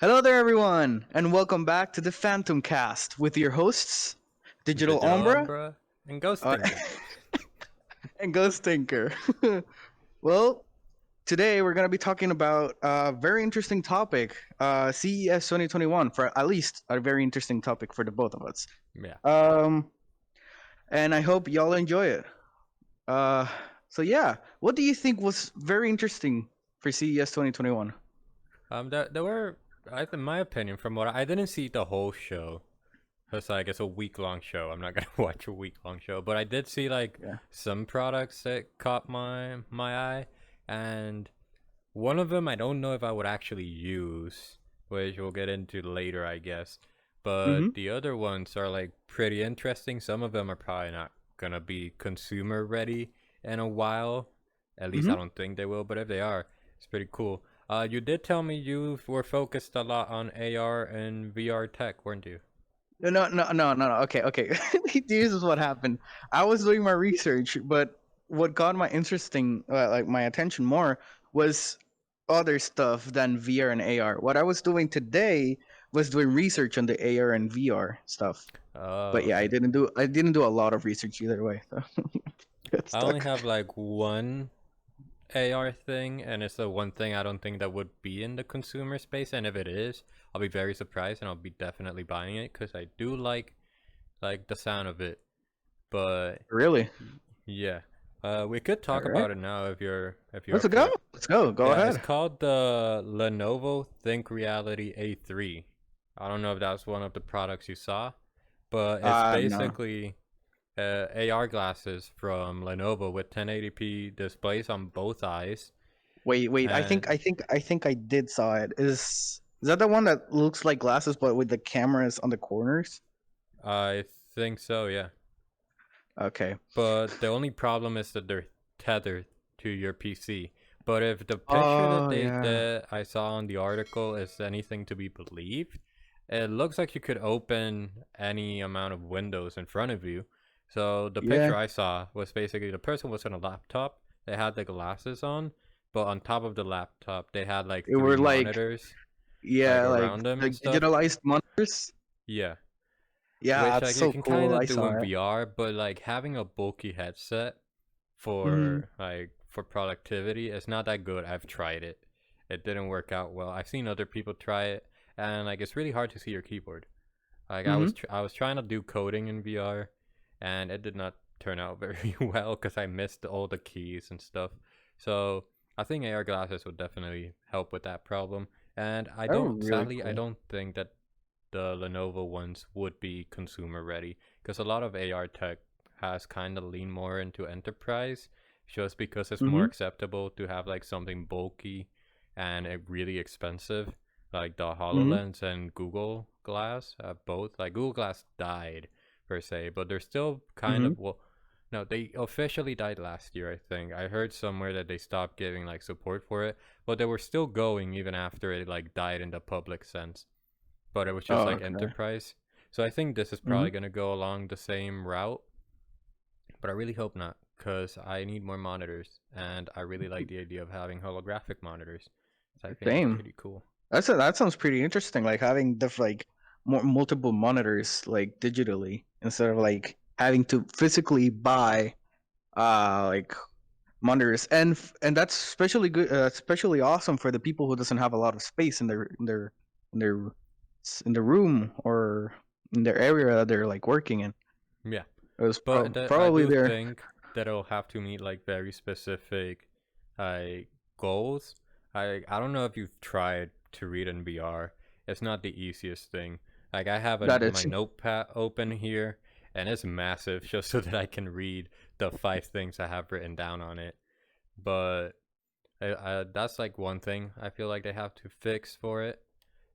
Hello there, everyone, and welcome back to the PhantomCast with your hosts, DigitalUmbra DigitalUmbra and uh, GhostInker. and GhostInker. Well, today we're going to be talking about a very interesting topic, CES 2021, for at least a very interesting topic for the both of us. Yeah. Um, and I hope y'all enjoy it. Uh, so yeah, what do you think was very interesting for CES 2021? There were, in my opinion, from what I didn't see the whole show. Cause like it's a week-long show. I'm not gonna watch a week-long show, but I did see like Yeah. some products that caught my eye, and one of them I don't know if I would actually use, which we'll get into later, I guess. Mm-hmm. But the other ones are like pretty interesting. Some of them are probably not gonna be consumer ready in a while. At least I Mm-hmm. don't think they will. But if they are, it's pretty cool. You did tell me you were focused a lot on AR and VR tech, weren't you? No. Okay, okay. This is what happened. I was doing my research, but what got my interesting, like my attention more, was other stuff than VR and AR. What I was doing today was doing research on the AR and VR stuff. But Oh, yeah, okay. I didn't do a lot of research either way. So got I only stuck. have like one AR thing, and it's the one thing I don't think that would be in the consumer space. And if it is, I'll be very surprised, and I'll be definitely buying it because I do like the sound of it. But Really? yeah, we could All talk right. about it now if you're Let's up for go. it. Let's go. Go Yeah, it's ahead. called the Lenovo Think Reality A3. I don't know if that's one of the products you saw, but it's No. basically AR glasses from Lenovo with 1080p displays on both eyes. Wait. And I think I did saw it. Is that the one that looks like glasses but with the cameras on the corners? I think so, yeah. Okay. But the only problem is that they're tethered to your PC. But if the picture Oh yeah. that I saw on the article is anything to be believed, it looks like you could open any amount of windows in front of you. So the picture Yeah. I saw was basically the person was on a laptop. They had the glasses on, but on top of the laptop, they had like It three were like monitors like yeah, around them and stuff. digitalized monitors. Yeah, Yeah, which that's like you so can kind cool. I of do saw in it. VR, but like having a bulky headset Hmm. for productivity, it's not that good. I've tried it. It didn't work out well. I've seen other people try it, and like it's really hard to see your keyboard. Like Hmm. I was trying to do coding in VR, and it did not turn out very well because I missed all the keys and stuff. So I think AR glasses would definitely help with that problem. And They're really sadly, I cool. don't think that the Lenovo ones would be consumer ready because a lot of AR tech has kind of leaned more into enterprise just because it's more Hmm. acceptable to have like something bulky and really expensive like the Hmm. HoloLens and Google Glass both. Like Google Glass died per se, but they're still kind Hmm. of well. No, they officially died last year. I think I heard somewhere that they stopped giving like support for it, but they were still going even after it like died in the public sense. But it was just Oh, like okay. enterprise. So I think this is Hmm. probably gonna go along the same route, but I really hope not, cause I need more monitors, and I really like the idea of having holographic monitors. So I think it's Same. pretty cool. That sounds pretty interesting. Like having like more multiple monitors like digitally instead of like having to physically buy like monitors and that's especially good, especially awesome for the people who doesn't have a lot of space in in their in the room or in their area that they're like working in. Yeah, It was but I probably do their. think that it'll have to meet like very specific like goals. I don't know if you've tried to read in VR. It's not the easiest thing. Like I have That my it's. notepad open here, and it's massive just so that I can read the 5 things I have written down on it. But that's like one thing I feel like they have to fix for it.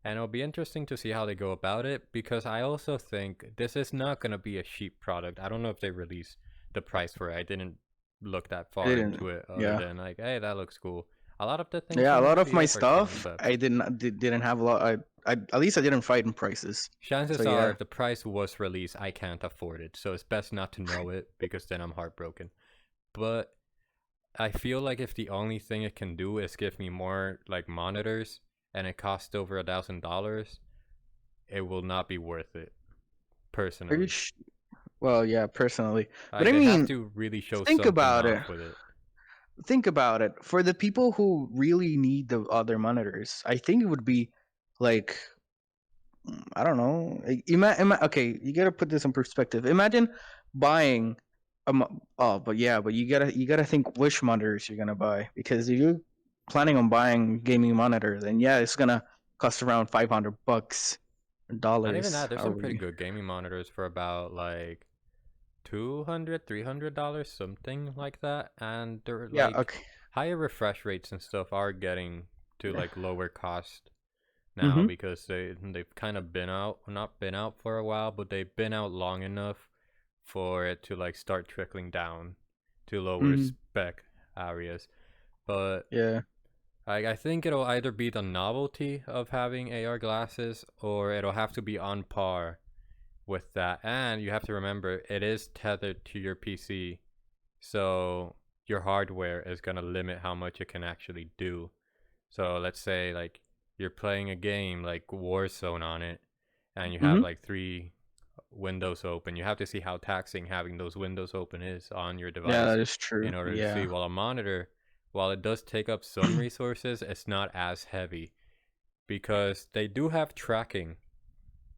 And it'll be interesting to see how they go about it because I also think this is not going to be a cheap product. I don't know if they release the price for it. I didn't look that I far didn't. into it other Yeah. than like, hey, that looks cool. A lot of the things Yeah, a in lot of my CES are stuff concept. I didn't have a lot. I at least I didn't find prices. So Chances are, yeah. if the price was released, I can't afford it. So it's best not to know it because then I'm heartbroken. But I feel like if the only thing it can do is give me more like monitors and it costs over $1,000, it will not be worth it. Are you Personally, well, yeah, personally. But like I they have mean, to really show think something about it. off with it. Think about it. For the people who really need the other monitors, I think it would be like I don't know. Okay, you gotta put this in perspective. Imagine buying oh, but yeah, but you gotta think which monitors you're gonna buy, because if you're planning on buying gaming monitor, then yeah, it's gonna cost around $500 Not even dollars. that. There's some pretty Hourly. good gaming monitors for about like $200, $300, something like that, and they're Yeah. like Okay. higher refresh rates and stuff are getting to Yeah. like lower cost now Mm-hmm. because they've kind of been out, not been out for a while, but they've been out long enough for it to like start trickling down to lower Mm-hmm. spec areas. But Yeah. I think it'll either be the novelty of having AR glasses or it'll have to be on par with that. And you have to remember it is tethered to your PC. So your hardware is going to limit how much it can actually do. So let's say like you're playing a game like Warzone on it and you have Mm-hmm. like 3 windows open. You have to see how taxing having those windows open is on your Yeah, device that is true. in order to see. Yeah. While a monitor, while it does take up some resources, it's not as heavy because they do have tracking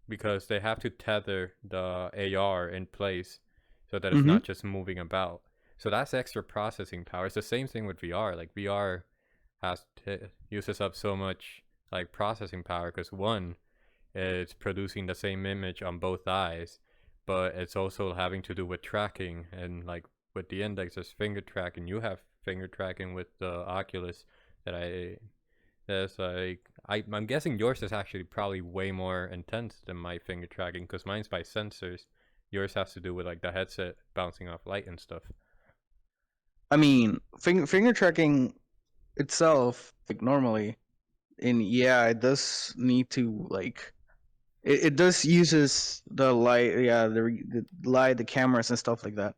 because they have to tether the AR in place so that it's Mm-hmm. not just moving about. So that's extra processing power. It's the same thing with VR. Like VR uses up so much like processing power because one, it's producing the same image on both eyes, but it's also having to do with tracking and like with the index as finger tracking. You have finger tracking with the Oculus that I that's like I'm guessing yours is actually probably way more intense than my finger tracking because mine's by sensors. Yours has to do with like the headset bouncing off light and stuff. I mean, finger tracking itself, like normally, and yeah, it does need to like it does uses the light, yeah, the light, the cameras and stuff like that.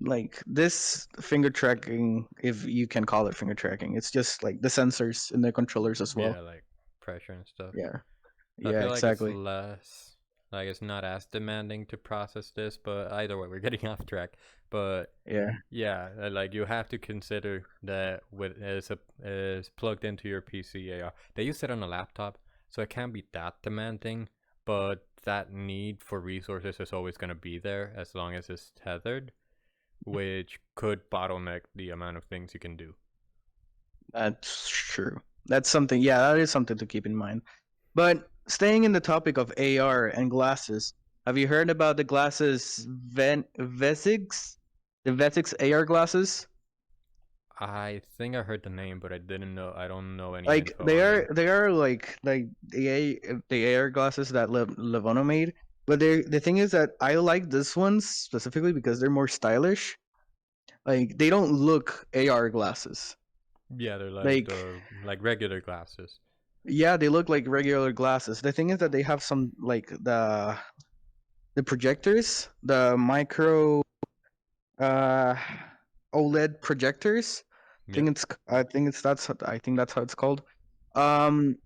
Like this finger tracking, if you can call it finger tracking, it's just like the sensors in the controllers as well. Yeah, like pressure and stuff. Yeah, So I yeah, feel like it's exactly. less, like it's not as demanding to process this, but either way, we're getting off track. But Yeah. yeah, like you have to consider that with is plugged into your PC AR. They use it on a laptop, so it can't be that demanding, but that need for resources is always going to be there as long as it's tethered, which could bottleneck the amount of things you can do. That's true. That's something. Yeah, that is something to keep in mind. But staying in the topic of AR and glasses, have you heard about the glasses Vesix? The Vesix AR glasses? I think I heard the name, but I didn't know. I don't know any Like info on them. they are like the AR glasses that Levano made. But the thing is that I like this ones specifically because they're more stylish. Like they don't look AR glasses. Yeah, they're like Like the like regular glasses. yeah, they look like regular glasses. The thing is that they have some like the projectors, the micro uh OLED projectors. Yep. I think that's how it's called. Um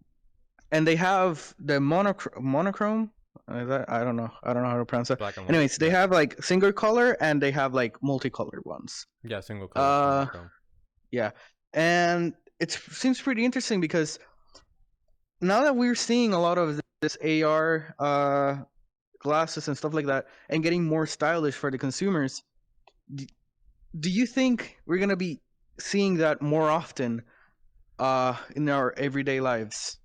and they have the monochrome. I don't know how to pronounce it. Black and white. Anyways, they Yeah. have like single color and they have like multicolored ones. Yeah, single color Uh monochrome. yeah. And it seems pretty interesting because now that we're seeing a lot of this AR glasses and stuff like that and getting more stylish for the consumers, do, do you think we're going to be seeing that more often in our everyday lives?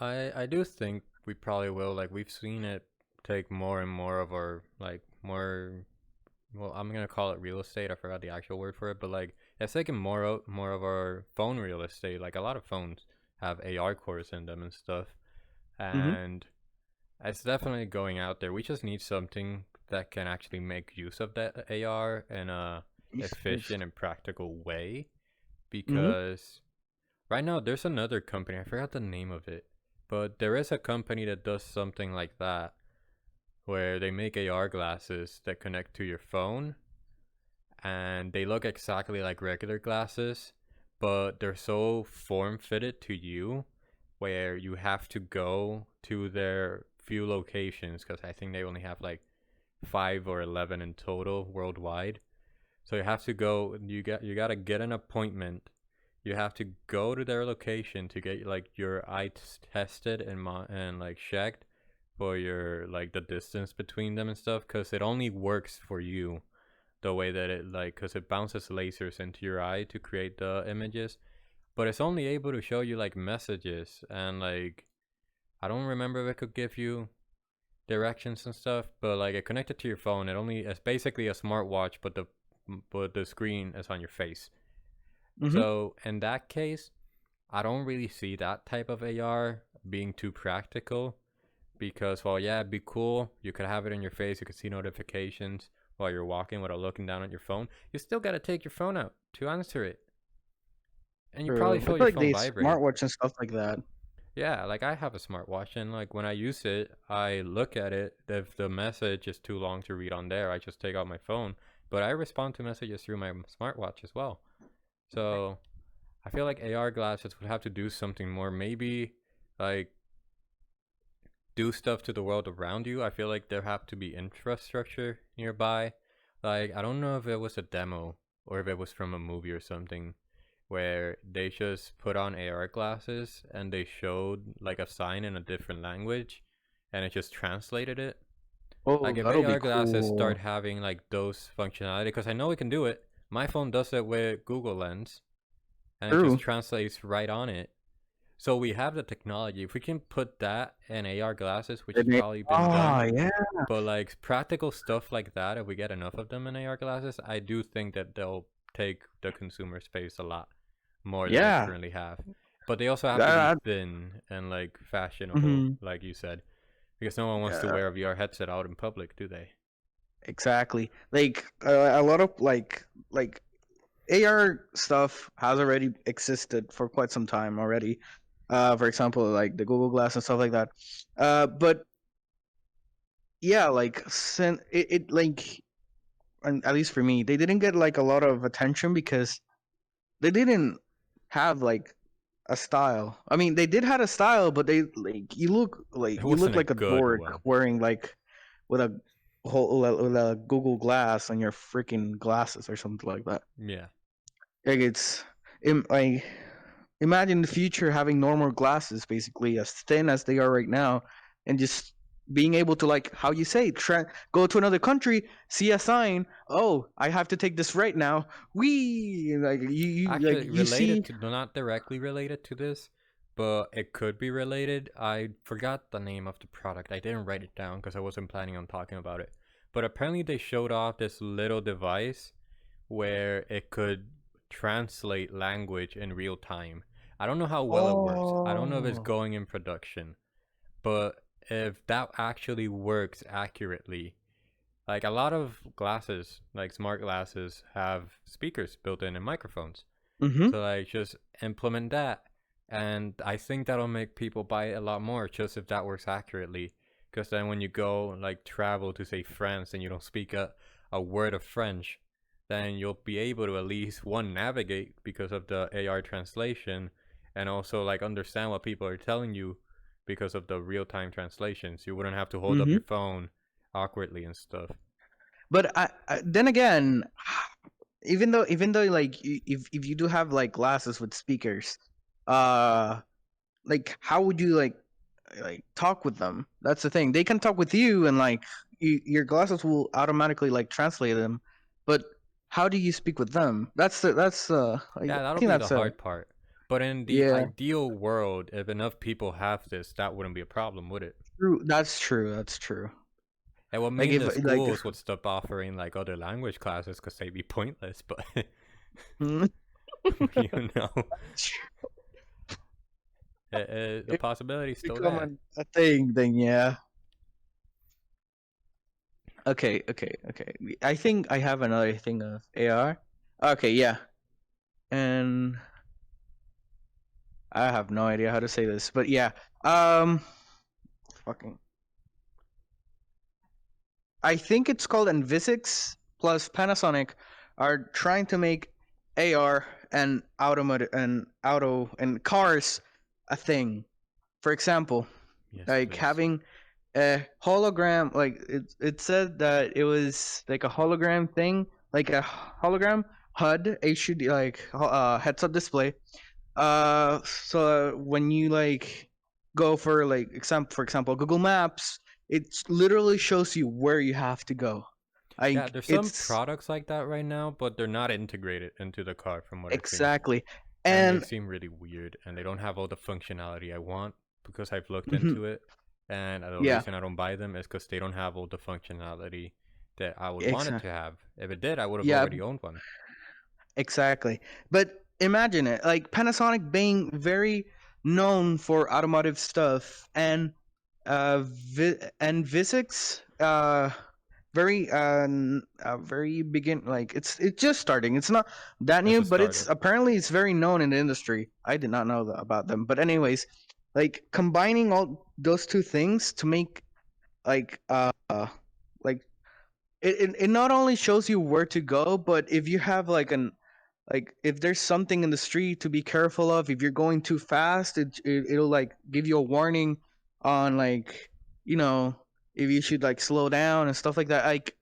I do think we probably will. Like we've seen it take more and more of our like more. Well, I'm gonna call it real estate. I forgot the actual word for it, but like it's taking more of our phone real estate. Like a lot of phones have AR cores in them and stuff, Mm-hmm. and it's definitely going out there. We just need something that can actually make use of that AR in a efficient and practical way. Mm-hmm. Because right now there's another company. I forgot the name of it, but there is a company that does something like that, where they make AR glasses that connect to your phone, and they look exactly like regular glasses, but they're so form fitted to you where you have to go to their few locations, because I think they only have like 5 or 11 in total worldwide. So you have to go. You gotta get an appointment. You have to go to their location to get like your eye tested and like checked for your like the distance between them and stuff, because it only works for you the way that it like, because it bounces lasers into your eye to create the images, but it's only able to show you like messages, and like I don't remember if it could give you directions and stuff, but like it connected to your phone. It's basically a smartwatch, but the screen is on your face. Mm-hmm. So in that case, I don't really see that type of AR being too practical, because while yeah, it'd be cool, you could have it in your face, you could see notifications while you're walking without looking down at your phone. You still gotta take your phone out to answer it, and you probably True. I feel feel your like phone these vibrate. smartwatch and stuff like that. Yeah, like I have a smartwatch, and like when I use it, I look at it. If the message is too long to read on there, I just take out my phone. But I respond to messages through my smartwatch as well. So I feel like AR glasses would have to do something more. Maybe like do stuff to the world around you. I feel like there have to be infrastructure nearby. Like I don't know if it was a demo or if it was from a movie or something, where they just put on AR glasses and they showed like a sign in a different language and it just translated it. Like Oh, if that'll be AR glasses start cool. having like those functionality, because I know we can do it. My phone does it with Google Lens and it just True. translates right on it. So we have the technology. If we can put that in AR glasses, which has And they- probably been Ah, done, yeah, but like practical stuff like that, if we get enough of them in AR glasses, I do think that they'll take the consumer space a lot more than they yeah. currently have. But they also have to be That. thin and like fashionable, Mm-hmm. like you said, because no one wants to Yeah, wear a VR headset out in public, do they? exactly. Like a lot of like AR stuff has already existed for quite some time already. For example, like the Google Glass and stuff like that. But yeah, like it like, and at least for me, they didn't get like a lot of attention because they didn't have like a style. I mean, they did have a style, but they like It you wasn't look a like a good dork one. wearing like with a whole with a Google Glass on your freaking glasses or something like that. Yeah. Like I imagine the future having normal glasses, basically as thin as they are right now, and just being able to, like how you say, go to another country, see a sign. Oh, I have to take this right now. We like Actually, you related see. to, not directly related to this, but it could be related. I forgot the name of the product. I didn't write it down because I wasn't planning on talking about it. But apparently, they showed off this little device where it could translate language in real time. I don't know how well it works. I don't know if it's Oh. going in production, but if that actually works accurately, like a lot of glasses, like smart glasses, have speakers built in and microphones. Mm-hmm. So like just implement that, and I think that'll make people buy it a lot more, just if that works accurately. Because then when you go like travel to say France and you don't speak a word of French, then you'll be able to at least one navigate because of the AR translation, and also like understand what people are telling you because of the real time translations. You wouldn't have to hold up Mm-hmm. your phone awkwardly and stuff. But then again, even though like if you do have like glasses with speakers, uh like how would you like talk with them? That's the thing. They can talk with you, and like your glasses will automatically like translate them, but how do you speak with them? Like, Yeah, I that'll think be the that's a hard part. But in the yeah. ideal world, if enough people have this, that wouldn't be a problem, would it? True. That's true. That's true. It would Like mean if the like schools would stop offering like other language classes because they'd be pointless. But if you know, the possibility's still become there. a thing, then yeah. Okay, okay, okay. I think I have another thing of AR. Okay, yeah. And I have no idea how to say this, but yeah. Um fucking I think it's called Envisix plus Panasonic are trying to make AR and automotive and auto and cars a thing. for example, Yes, like please. having a hologram, like it said that it was like a hologram thing, like a hologram HUD, HUD, like heads up display. So when you like go for like for example, Google Maps, it literally shows you where you have to go. Yeah, Like there's some it's products like that right now, but they're not integrated into the car from what I've seen. exactly, And they and seem really weird, and they don't have all the functionality I want because I've looked mhm, into it. And the yeah, reason I don't buy them is because they don't have all the functionality that I would want it exactly, to have. If it did, I would have yeah, already owned one. exactly. But imagine it, like Panasonic being very known for automotive stuff, and and Vuzix, very begin, like it's just starting. It's not that As new, a but it's startup. apparently it's very known in the industry. I did not know about them, but anyways, like combining all those two things to make like like it not only shows you where to go, but if you have like if there's something in the street to be careful of, if you're going too fast, it'll like give you a warning on like, you know, if you should like slow down and stuff like that. Like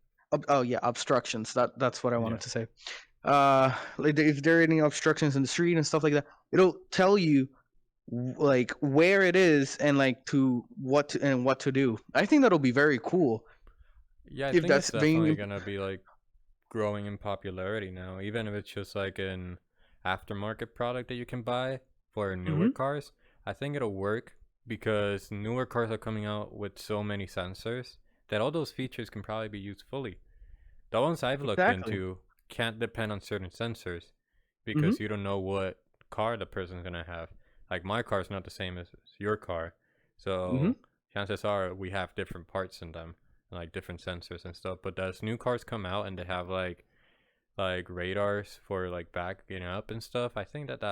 oh yeah, obstructions, that's what I wanted Yeah. to say. Like if there are any obstructions in the street and stuff like that, it'll tell you like where it is and like to what to do. I think that'll be very cool Yeah, I if think that's it's definitely being. gonna be like growing in popularity now, even if it's just like an aftermarket product that you can buy for newer Mhm. cars. I think it'll work because newer cars are coming out with so many sensors that all those features can probably be used fully. The ones I've looked Exactly. into can't depend on certain sensors Mhm. because you don't know what car the person's gonna have. Like my car's not the same as your car, Mhm. so chances are we have different parts in them, like different sensors and stuff. But as new cars come out and they have like radars for like backing up and stuff, I think that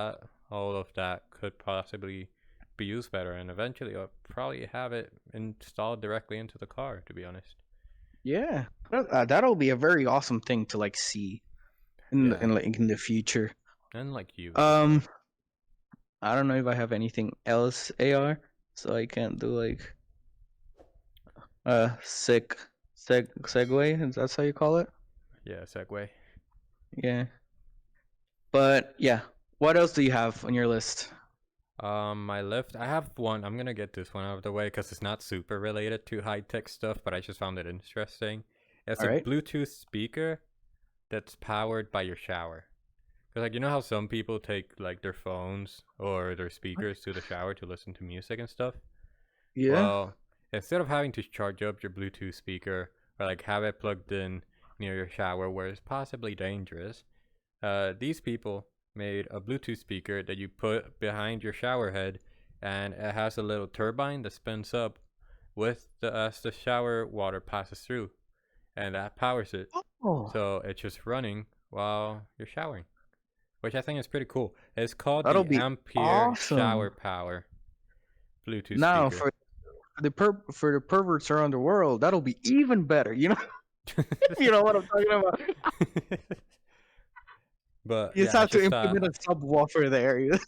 all of that could possibly be used better, and eventually I'll probably have it installed directly into the car. To be honest, Yeah, that'll be a very awesome thing to like see yeah, in the future. and like use as Um, well. I don't know if I have anything else AR, so I can't do like segue. That's how you call it. Yeah, Segway. Yeah, but yeah. What else do you have on your list? My lift. I have one. I'm gonna get this one out of the way because it's not super related to high tech stuff, but I just found it interesting. It's All a right. Bluetooth speaker that's powered by your shower. Cause like you know how some people take like their phones or their speakers to the shower to listen to music and stuff. Yeah. Well, instead of having to charge up your Bluetooth speaker or like have it plugged in near your shower where it's possibly dangerous, these people made a Bluetooth speaker that you put behind your shower head, and it has a little turbine that spins up with the as the shower water passes through, and that powers it. Oh, So it's just running while you're showering, which I think is pretty cool. It's called that'll the be Ampere Shower awesome. Power Bluetooth Now speaker. for for the perverts around the world, that'll be even better. You know, you know what I'm talking about. But You just yeah, I have to just implement a subwoofer there.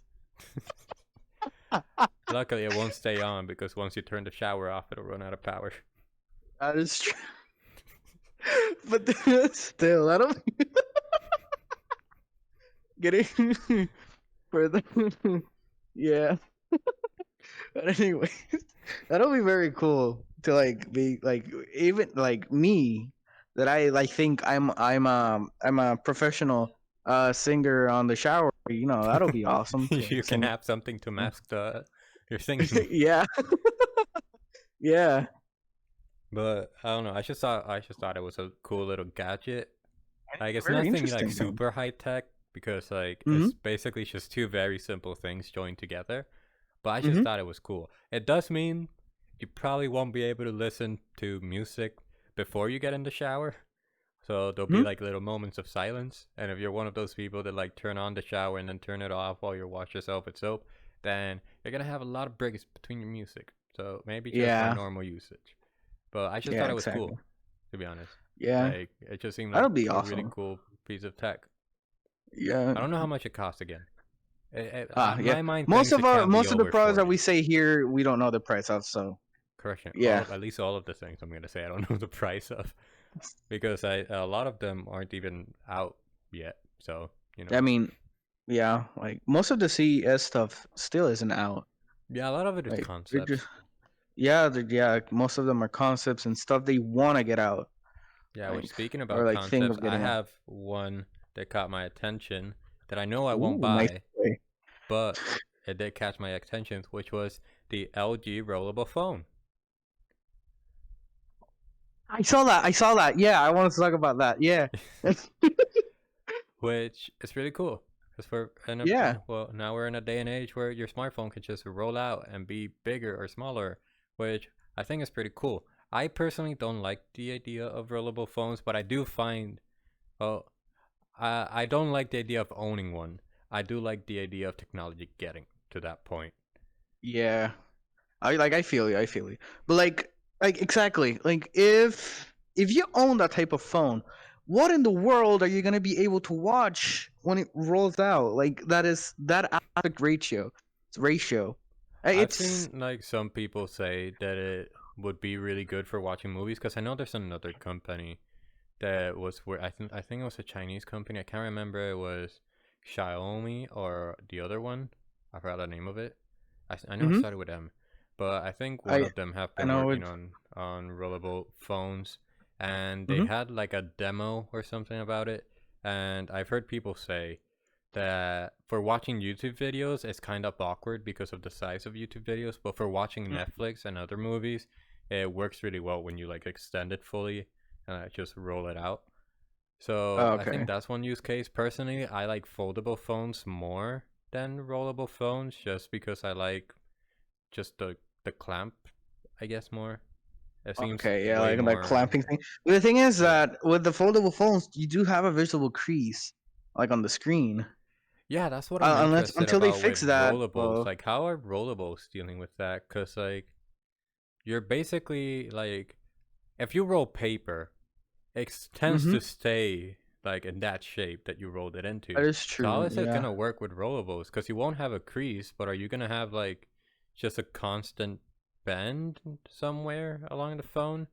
luckily it won't stay on because once you turn the shower off, it'll run out of power. That is true. But still, I don't getting for the yeah. But anyway, that'll be very cool to like be like even like me that I like think I'm a professional singer on the shower. You know, that'll be awesome to You can sing. have something to mask the your singing. Yeah, yeah. But I don't know. I just thought it was a cool little gadget. Like it's Very nothing like interesting though. super high tech because like Mm-hmm. it's basically just two very simple things joined together. But I just Mm-hmm. thought it was cool. It does mean you probably won't be able to listen to music before you get in the shower. So there'll be Mm-hmm. like little moments of silence. And if you're one of those people that like turn on the shower and then turn it off while you wash yourself with soap, then you're gonna have a lot of breaks between your music. So maybe just for Yeah. normal usage. But I just Yeah. thought it was Exactly. cool, to be honest. Yeah. Like it just seemed like That'll be a really awesome. cool piece of tech. Yeah. I don't know how much it costs again. Yeah. My mind thinks it can be Most of the over products that we 40. say here, we don't know the price of. So Correction. yeah, At least all of the things I'm gonna say I don't know the price of, because a lot of them aren't even out yet. So I mean, yeah, like most of the CES stuff still isn't out. yeah, a lot of it is Like they're just concepts. yeah, most of them are concepts and stuff they want to get out. Yeah, which, Like speaking or about like think concepts, of I getting out. have one that caught my attention that I know I won't Ooh, nice buy, way. but it did catch my attention, which was the LG rollable phone, I saw that. I saw that. Yeah, I wanted to talk about that. Yeah. which is really cool. Because Yeah. well, now we're in a day and age where your smartphone can just roll out and be bigger or smaller, which I think is pretty cool. I personally don't like the idea of rollable phones, but I do find, well, I don't like the idea of owning one. I do like the idea of technology getting to that point. Yeah. I feel you. I feel you. But like exactly. Like if you own that type of phone, what in the world are you gonna be able to watch when it rolls out? Like that is that aspect ratio. It's ratio. I've It's seen like some people say that it would be really good for watching movies, because I know there's another company that was where I think it was a Chinese company. I can't remember it was Xiaomi or the other one. I forgot the name of it. I know it mm-hmm. started with M, but I think one I of them have I been know working it. on rollable phones, and they Mm-hmm. had like a demo or something about it. And I've heard people say that for watching YouTube videos, it's kind of awkward because of the size of YouTube videos, but for watching Netflix and other movies, it works really well when you like extend it fully and just roll it out. So Oh, I think okay. that's one use case. Personally, I like foldable phones more than rollable phones, just because I like just the clamp, I guess, more. It seems Okay, yeah, way like that more. clamping thing. But the thing is Yeah. that with the foldable phones, you do have a visible crease, like on the screen. Yeah, that's what I'm Unless interested until they about fix with that, rollables. Like, how are rollables dealing with that? Because, like, you're basically, like, if you roll paper, it tends mm-hmm, to stay, like, in that shape that you rolled it into. that is So, how true. is it going Yeah, to work with rollables? Because you won't have a crease, but are you going to have, like, just a constant bend somewhere along the phone?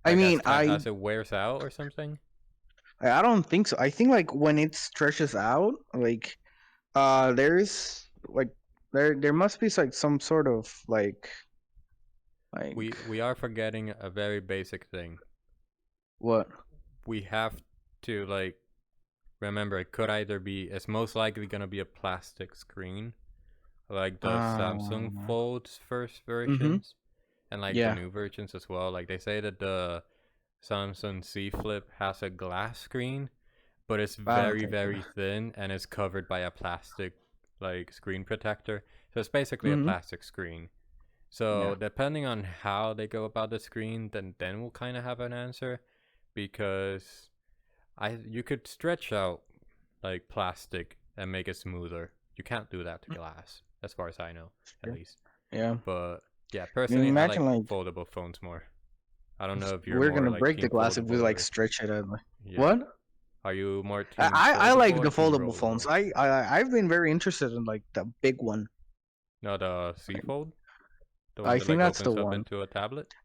I Like, mean, as it wears out or something? I don't think so. I think like when it stretches out, like there's like there must be like some sort of like We are forgetting a very basic thing. what? We have to, like, remember, it could either be, it's most likely going to be a plastic screen, like the Samsung Um, Fold's first mm-hmm, versions, and like the yeah. new versions as well. Like, they say that the Samsung Z Flip has a glass screen, but it's I don't very, think so. very thin and is covered by a plastic, like, screen protector. So it's basically a Mm-hmm. plastic screen. Yeah. So depending on how they go about the screen, then we'll kind of have an answer, because you could stretch out like plastic and make it smoother. You can't do that to glass, as far as I know, at Sure. least. Yeah. But yeah, I mean, personally, I like imagine like foldable phones more. I don't know if you're we're more gonna like break the team glass if we foldable like or stretch it out. yeah. What? Are you more team I foldable like or the team foldable phones. rollable? I've been very interested in like the big one. No, the C Like, Fold, the one I that think like that's the opens up one. into a tablet.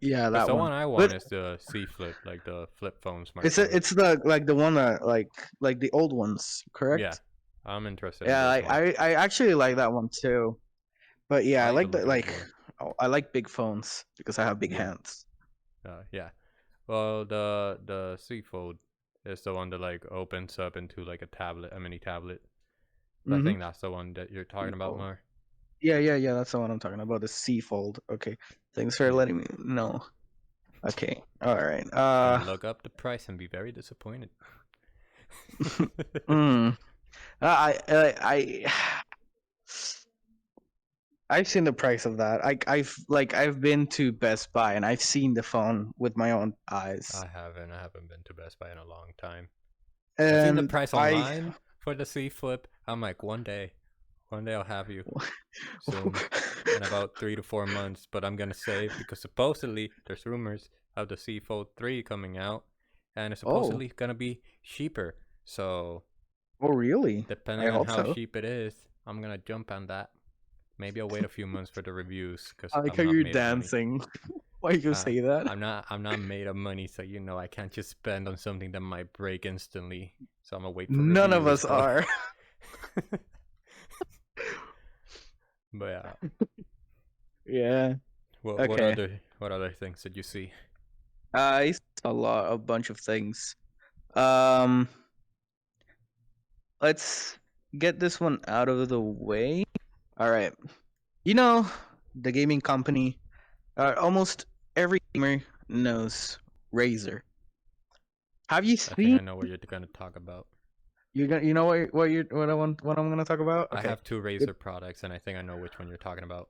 Yeah, Because that the one. one I want But is the C Flip, like the flip phone smartphone. it's the like the one that like the old ones, Yeah, correct? I'm interested in Yeah, those more. I actually like that one too. But yeah, I I like to like the look at it like more. I like big phones because I have big Yeah, hands. yeah. Well, the C Fold is the one that like opens up into like a tablet, a mini tablet. So I Mm-hmm. think that's the one that you're talking about Fold. more. Yeah. That's the one I'm talking about. The C fold. Okay. Thanks for Yeah. letting me know. Okay. All right. Just gonna look up the price and be very disappointed. mm, I I've seen the price of that. I've been to Best Buy and I've seen the phone with my own eyes. I haven't. I haven't been to Best Buy in a long time. I've seen the And price I online for the C Flip. I'm like, one day I'll have you soon, in about 3 to 4 months. But I'm gonna save, because supposedly there's rumors of the C Fold 3 coming out, and it's oh, supposedly gonna be cheaper. So Oh, really? I Depending on hope how so. cheap it is, I'm gonna jump on that. Maybe I'll wait a few months for the reviews because I like I'm how not you're made of money. dancing. Why you Uh, say that? I'm not made of money, so I can't just spend on something that might break instantly. So I'm gonna wait for None of reviews, us bro. are. But yeah, Yeah. what Okay. other things did you see? I saw a bunch of things. Um, let's get this one out of the way. All right. You know, the gaming company. Almost every gamer knows Razer. Have you I think seen? I know what you're gonna talk about. You know what I'm gonna talk about? I Okay. have two Razer products, and I think I know which one you're talking about.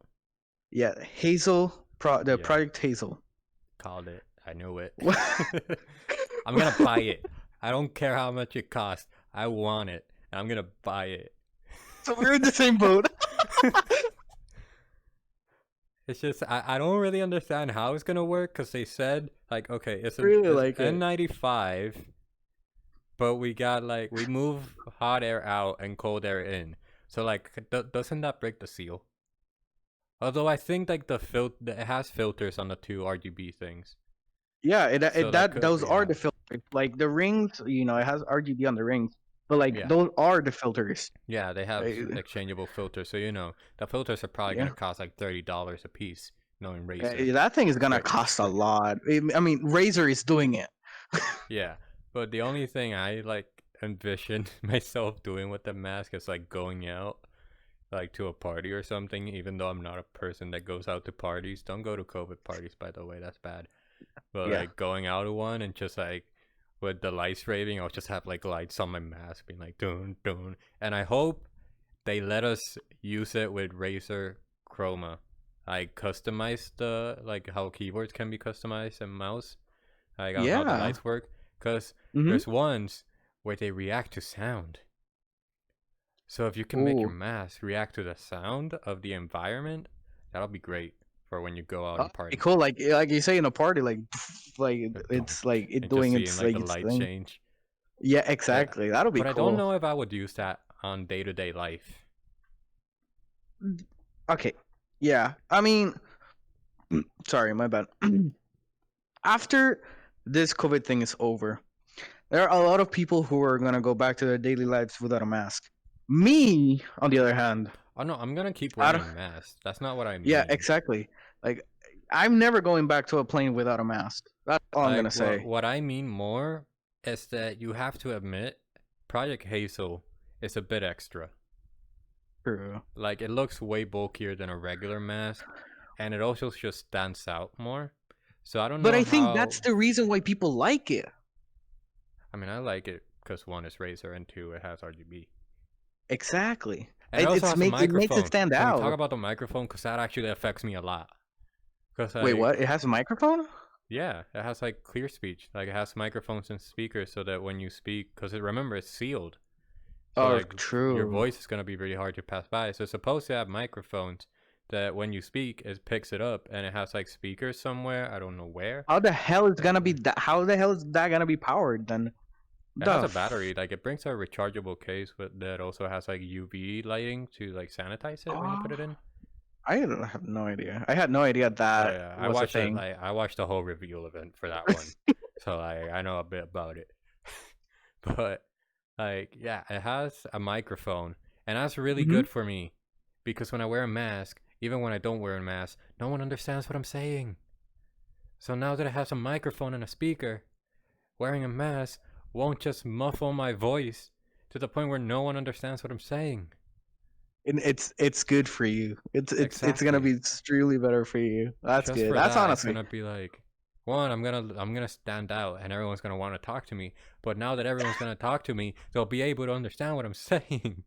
Yeah, the Yeah, Project Hazel. called it. I knew it. I'm gonna buy it. I don't care how much it costs. I want it. And I'm gonna buy it. So we're in the same boat. It's just I don't really understand how it's gonna work because they said like okay Really it's like it. N95, but we move hot air out and cold air in. So like doesn't that break the seal? Although I think like it has filters on the two RGB things, Yeah, so that that could those be are how. the filters. Like the rings, it has RGB on the rings, but like Yeah, those are the filters. yeah, they have Uh, exchangeable filters, so the filters are probably Yeah, gonna cost like $30 a piece, knowing Razer. that thing is gonna It's cost a free. lot. I mean, Razer is doing it. Yeah, but the only thing I like envision myself doing with the mask is like going out like to a party or something, even though I'm not a person that goes out to parties. Don't go to COVID parties, by the way, that's bad. But Yeah, like going out to one and just like with the lights raving, I'll just have like lights on my mask being like dun dun. And I hope they let us use it with Razer Chroma. I customize the like how keyboards can be customized and mouse like on how the yeah. lights work, because Mm-hmm. there's ones where they react to sound. So if you can make your Ooh, mask react to the sound of the environment, that'll be great for when you go out and party. cool. Like you say in a party, like it's like it And just doing seeing its like like the its light thing. change. Yeah, But exactly. That'll be but I don't cool. know if I would use that on day to day life. Okay. Yeah. I mean, sorry, my bad. After this COVID thing is over, there are a lot of people who are gonna go back to their daily lives without a mask. Me, on the other hand, Oh no, I'm gonna keep I wearing don't, a mask. That's not what I yeah, mean. exactly. Like, I'm never going back to a plane without a mask. That's all I'm gonna Like say. what I mean more is that you have to admit Project Hazel is a bit extra. True. Like it looks way bulkier than a regular mask, and it also just stands out more. So I don't But know I think that's how. the reason why people like it. I mean, I like it because one is Razer and two it has RGB, Exactly. and it also has a It makes it microphone. stand Can we talk out. about the microphone? Because that actually affects me a lot. Because Wait, like what? It has a microphone? yeah, it has like clear speech. Like it has microphones and speakers so that when you speak, because remember it's sealed. So Oh, like your true. voice is gonna be really hard to pass by. So it's supposed to have microphones that when you speak, it picks it up, and it has like speakers somewhere. I don't know where. How the hell is That gonna be that? How the hell is that gonna be powered then? it has The a battery. Like it brings a rechargeable case, but that also has like UV lighting to like sanitize it when you oh, put it in. have no idea. I had no idea Oh that yeah, I was a watched it. thing. Like I watched the whole reveal event for that one, so I know a bit about it. But like yeah, it has a microphone, and that's really Hmm. good for me because when I wear a mask, even when I don't wear a mask, no one understands what I'm saying. So now that it has a microphone and a speaker, wearing a mask won't just muffle my voice to the point where no one understands what I'm saying. And it's good for you. It's gonna Exactly. be extremely better for you. That's Just good. for That's that, it's honestly gonna be like, one, I'm gonna stand out, and everyone's gonna want to talk to me. But now that everyone's gonna talk to me, they'll be able to understand what I'm saying.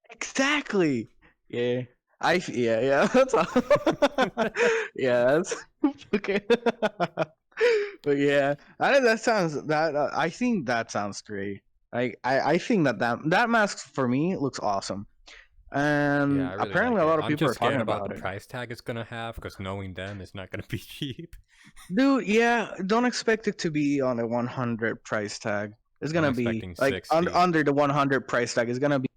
exactly. Yeah. Yeah. That's all. Yeah. That's okay. But yeah, that sounds that I think that sounds great. I think that mask for me looks awesome, Yeah, I and really apparently like a it. lot of I'm people are just talking scared about the about it. price tag it's gonna have, because knowing them, it's not gonna be cheap. Dude, yeah, don't expect it to be on a 100 price tag. It's I'm gonna be expecting like 60. under the 100 price tag. It's gonna be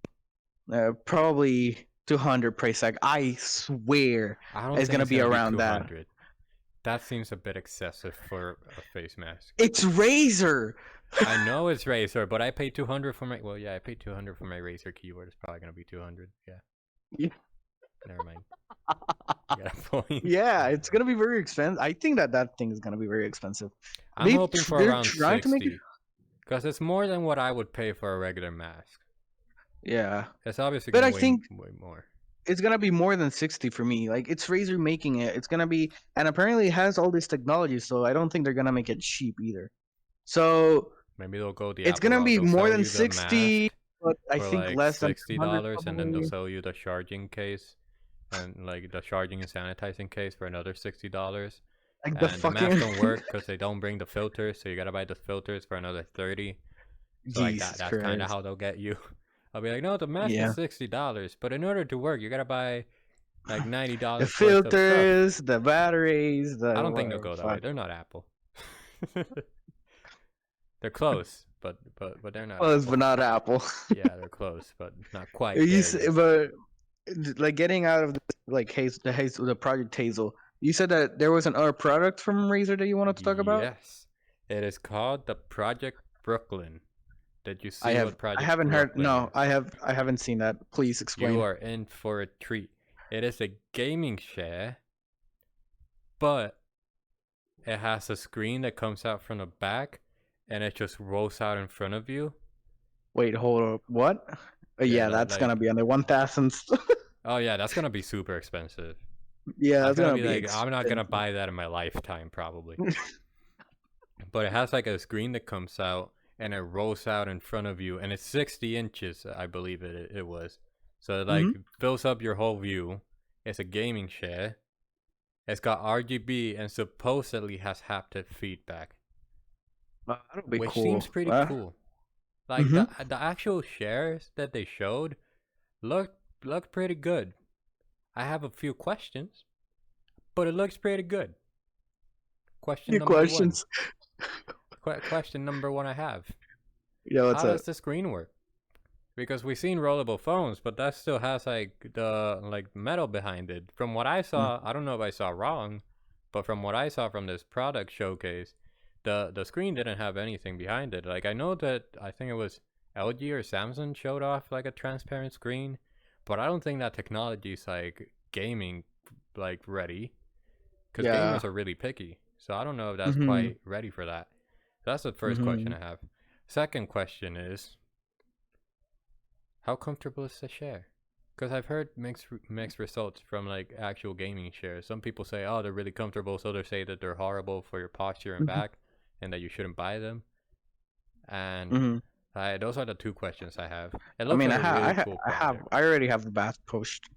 probably 200 price tag. I swear I don't it's think gonna it's be gonna be around that. 200. That seems a bit excessive for a face mask. It's Razer. I know it's Razer, but I paid 200 for my. Well, yeah, I paid 200 for my Razer keyboard. It's probably gonna be 200. Yeah. Yeah. Never mind. You got a point. Yeah, it's gonna be very expensive. I think that thing is gonna be very expensive. I'm hoping for They're around trying to make it. 60, because it's more than what I would pay for a regular mask. Yeah, It's obviously but gonna I think way more. it's gonna be more than 60 for me. Like it's Razer making it. It's gonna be, and apparently it has all this technology. So I don't think they're gonna make it cheap either. So Maybe they'll go the it's Apple gonna route. be They'll more sell than you the 60, mask but I for think like less than 200 $60, and then they'll probably. sell you the charging case and like the charging and sanitizing case for another $60. Like the And the masks fucking don't work because they don't bring the filters, so you gotta buy the filters for another 30. So like Jesus that's kind of Christ. how they'll get you. I'll be like, no, the mask Yeah. is $60, but in order to work, you gotta buy like The $90 worth of stuff. filters, the batteries, the I don't think they'll whatever. go that way. They're not Apple. They're close, but they're not Close, Apple. but not Apple. Yeah, they're close, but not quite You there yet. but like getting out of this, like the project Hazel. You said that there was another product from Razer that you wanted to talk about. Yes, it is called the Project Brooklyn. Did you see I what Project haven't heard. Brooklyn No, is? I haven't seen that. Please explain. You are in for a treat. It is a gaming chair, but it has a screen that comes out from the back, and it just rolls out in front of you. Wait, hold up. What? Yeah, Yeah, that's like gonna be under 1,000. oh yeah, that's gonna be super expensive. Yeah, That's that's gonna gonna be be like I'm not gonna expensive. buy that in my lifetime probably. But it has like a screen that comes out and it rolls out in front of you, and it's 60 inches, I believe it was. So it like fills up your whole view. It's a gaming chair. It's got RGB and supposedly has haptic feedback, That'll be which cool. seems pretty cool. Like the actual shares that they showed looked pretty good. I have a few questions, but it looks pretty good. Question Your number questions. one. Question number one I have. Yeah, what's How up? does the screen work? Because we've seen rollable phones, but that still has like the metal behind it. From what I saw, I don't know if I saw wrong, but from what I saw from this product showcase, the screen didn't have anything behind it. Like I know that I think it was LG or Samsung showed off like a transparent screen, but I don't think that technology is like gaming like ready, because Yeah. gamers are really picky. So I don't know if that's quite ready for that. That's the first question I have. Second question is, how comfortable is the chair? Because I've heard mixed results from like actual gaming chairs. Some people say, oh, they're really comfortable. So others say that they're horrible for your posture and back, and that you shouldn't buy them. And those are the two questions I have. It looks like a really cool product. I already have the bath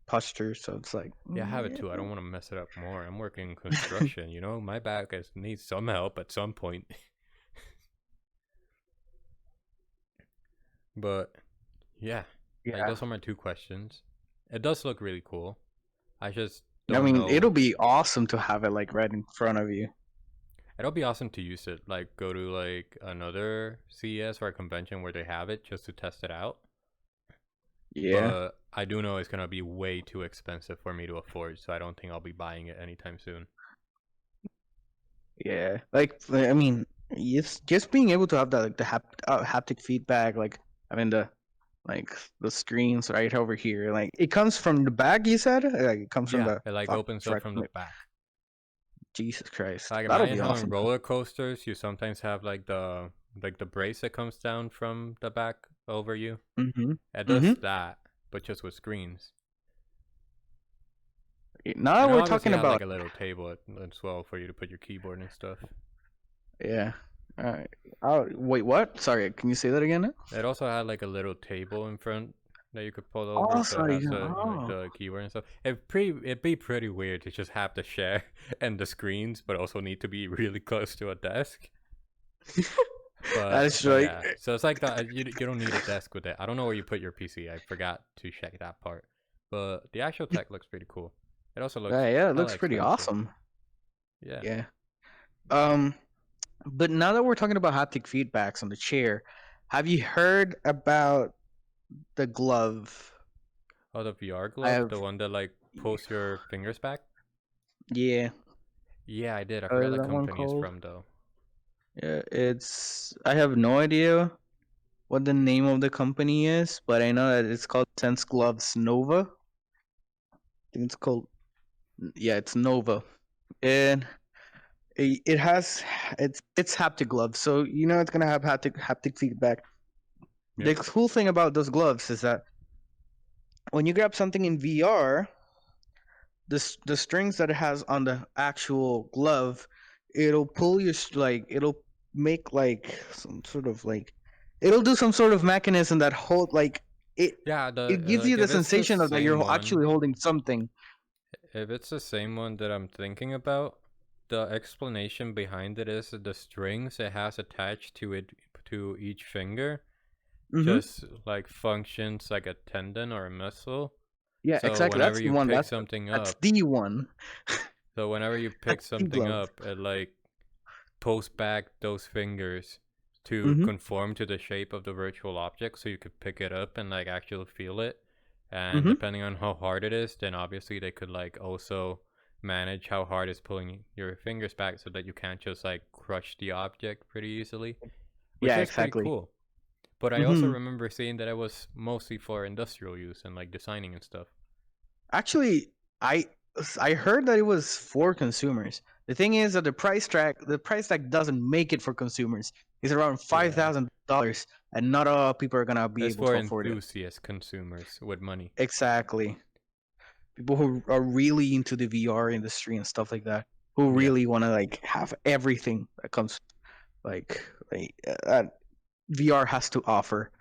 posture, so it's like. Yeah, I have it too. I don't want to mess it up more. I'm working in construction, you know. My back needs some help at some point. But yeah, like, those are my two questions. It does look really cool. I just don't know. It'll be awesome to have it like right in front of you. It'll be awesome to use it. Like go to like another CES or a convention where they have it just to test it out. Yeah. But I do know it's gonna be way too expensive for me to afford, so I don't think I'll be buying it anytime soon. Yeah, like I mean, it's just being able to have that like the haptic feedback, like the screens right over here. Like it comes from the back. You said like it comes from the. It like opens up from the back. Jesus Christ, like that'll imagine be how awesome. in roller coasters you sometimes have like the brace that comes down from the back over you. It does that, but just with screens. Now we're talking about like a little table as well for you to put your keyboard and stuff. Yeah. All right. Oh wait, what? Sorry, can you say that again? It also had like a little table in front that you could pull over, so it has like the keyboard and stuff. It'd be pretty weird to just have the share and the screens, but also need to be really close to a desk. But that's right. Yeah. So it's like that. You don't need a desk with it. I don't know where you put your PC. I forgot to check that part. But the actual tech looks pretty cool. It also looks it looks pretty awesome. Yeah. But now that we're talking about haptic feedbacks on the chair, Have you heard about the glove? Oh, the VR I glove, the have, one that like pulls your fingers back. yeah. Yeah, I did. I How forgot is that that one company is called? from though. Yeah, it's. I have no idea what the name of the company is, but I know that it's called Sense Gloves Nova. I think it's called. Yeah, it's Nova, and it has it's haptic gloves, so you know it's gonna have haptic feedback. The Yep. cool thing about those gloves is that when you grab something in VR, the strings that it has on the actual glove, it'll pull your like it'll make like some sort of like it'll do some sort of mechanism that hold like it Yeah, it the gives you like the if it's the sensation of that same you're one, actually holding something. if it's the same one that I'm thinking about, the explanation behind it is that the strings it has attached to it to each finger Mm-hmm. just like functions like a tendon or a muscle. Yeah, So exactly. whenever That's the you one. pick That's something that's up, the one. so whenever you pick That's the something glove. up, it like pulls back those fingers to Mm-hmm. conform to the shape of the virtual object so you could pick it up and like actually feel it. And Mm-hmm. depending on how hard it is, then obviously they could like also manage how hard it's pulling your fingers back so that you can't just like crush the object pretty easily, which Yeah, is pretty exactly. cool. But I also Mm-hmm. remember seeing that it was mostly for industrial use and like designing and stuff. Actually, I I heard that it was for consumers. The thing is that the price tag doesn't make it for consumers. It's around Yeah. $5,000, and not all people are gonna be It's able for to afford it. enthusiast consumers with money. Exactly. People who are really into the VR industry and stuff like that, who Yeah. really want to like have everything that comes like VR has to offer.